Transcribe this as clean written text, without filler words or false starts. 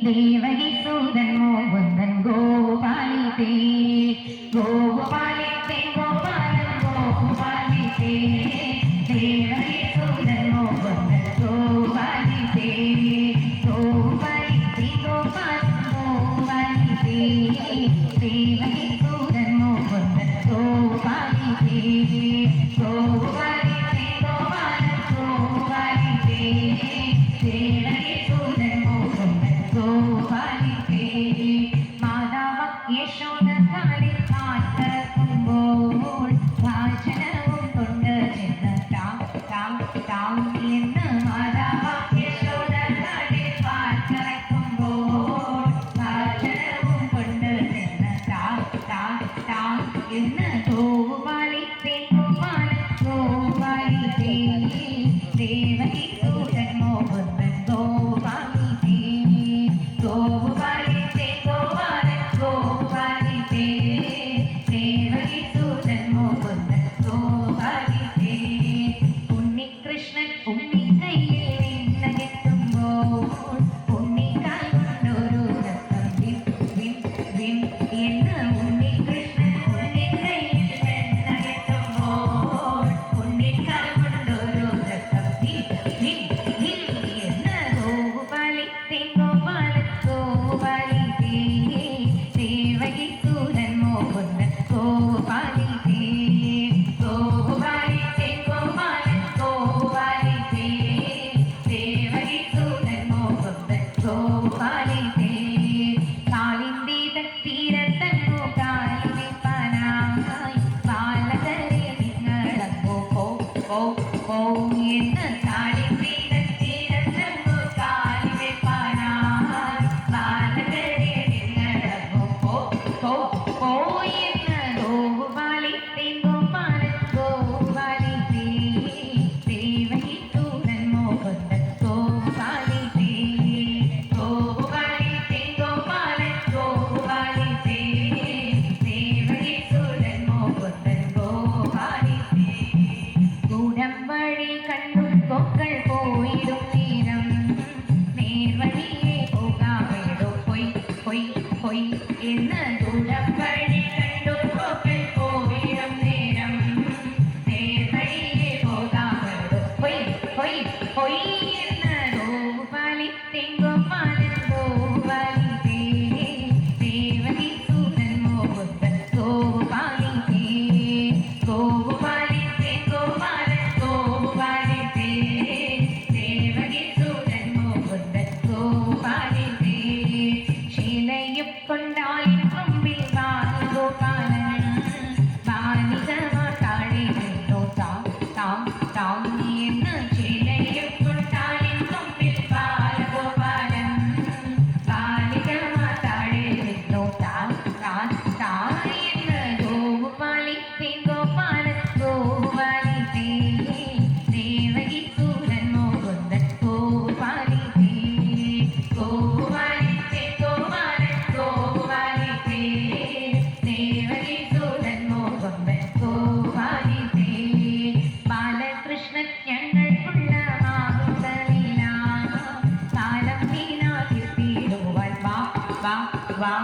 ദേവകി സൂതൻ മോകുന്ദൻ ഗോപാലിതേ ഗോപാലിതേ ഗോപാലൻ ഗോപാലിതേ ദേവകി സൂതൻ മോകുന്ദൻ ഗോപാലിതേ ഗോപാലിതേ ഗോപാലൻ ഗോപാലിതേ ദേവകി സൂതൻ മോകുന്ദൻ ഗോപാലിതേ ഗോപാലിതേ ഗോപാലൻ ഗോപാലിതേ ദേവകി സൂതൻ മോകുന്ദൻ ഗോപാലിതേ മാതാവ യശോദ കാലിൽ കാട്ടുമ്പോൾ ഭാഷണവും കൊണ്ട് ചെന്ന് ടാം ടാം ടാം എന്ന് മാതാവ യശോദ കാലിൽ കാട്ടിറക്കുമ്പോൾ ഭാഷണവും കൊണ്ട് ചെന്ന് ടാം ടാം ടാം എന്ന് ഗോപാലിതേ ഗോപാലൻ ഗോപാലിതേ ദേവകി സൂതൻ മോകുന്ദൻ ഗോപാലിതേ ഗോപാലിതേ ഗോപാലൻ ഗോപാലിതേ ദേവകി സൂതൻ മോകുന്ദൻ ഗോപാലിതേ ഉണ്ണികൃഷ്ണൻ ഉണ്ണിക്കൈയിൽ നിന്നകറ്റുമ്പോൾ ഉണ്ണിക്കാൽ കൊണ്ടൊരു നൃത്തം വിം വിം വിം എന്ന് ഉണ്ണികൃഷ്ണൻ ഉണ്ണിക്കൈയിൽ നിന്നകറ്റുമ്പോൾ ഉണ്ണിക്കാൽ കൊണ്ടൊരു നൃത്തം വിം വിം വിം എന്ന് ഗോപാലിതേ ഗോപാലൻ ഗോപാലിതേ ദേവകി സൂതൻ മോകുന്ദൻ ഗോപാലിതേ ഗോപാലിതേ ഗോപാലൻ ഗോപാലിതേ ദേവകി സൂതൻ മോകുന്ദൻ ഗോപാലിതേ കാളിന്ദീത തീരത്തങ്ങു കാലിപ്പാനായി ബാലകരെ നിങ്ങളങ്ങു പോ പോ പോ എന്ന് കാളിന്ദീത തീരത്തങ്ങു കാലിപ്പാനായി ബാലകരെ നിങ്ങളങ്ങു പോ പോ പോ എന്ന് ഗോപാലിതേ ഗോപാലൻ ഗോപാലിതേ ദേവകി സൂതൻ മോകുന്ദൻ ഗോപാലിതേ ഗോപാലിതേ ഗോപാലൻ ഗോപാലിതേ ദേവകി സൂതൻ മോകുന്ദൻ ഗോപാലിതേ ദൂരം വഴി കണ്ടു കൊക്കൾ പോയിടും തീരം നേർവഴിയെ പോകാമെടോ പൊയ് പൊയ് പൊയ് എന്ന് ദൂരം വഴി കണ്ടു കൊക്കൾ പോയിടും നേരം നേർവഴിയെ പോകാമെടോ പൊയ് പൊയ് പൊയ് എന്ന് ഗോപാലിതേ ഗോപാലൻ ഗോപാലിതേ ദേവകി സൂതൻ മോകുന്ദൻ ഗോപാലിതേ ഗോപാലിതേ ഗോപാലൻ ഗോപാലിതേ ദേവകി സൂതൻ മോകുന്ദൻ ഗോപാലിതേ ശീലയും കൊണ്ടാലിൻ കൊമ്പിൽ ബാലഗോപാലൻ ബാലികമാർ താഴെ നിന്നു താം താം താം എന്ന് ശീലയും കൊണ്ടാലിൻ കൊമ്പിൽ ബാലഗോപാലൻ ബാലികമാർ താഴെ നിന്നു താം താം താം എന്ന് ഗോപാലിതേ ഗോപാലൻ ഗോപാലിതേ ദേവകി സൂതൻ മോകുന്ദൻ ഗോപാലിതേ ഗോപാലിതേ ഗോപാലൻ ഗോപാലിതേ ദേവകി സൂതൻ മോകുന്ദൻ ഗോപാലിതേ ബാലകൃഷ്ണൻ ഞങ്ങൾക്കുള്ള മാകുന്നതില്ല കാലം വീണാതിർത്തിടുവാൻ വാ വാ വാ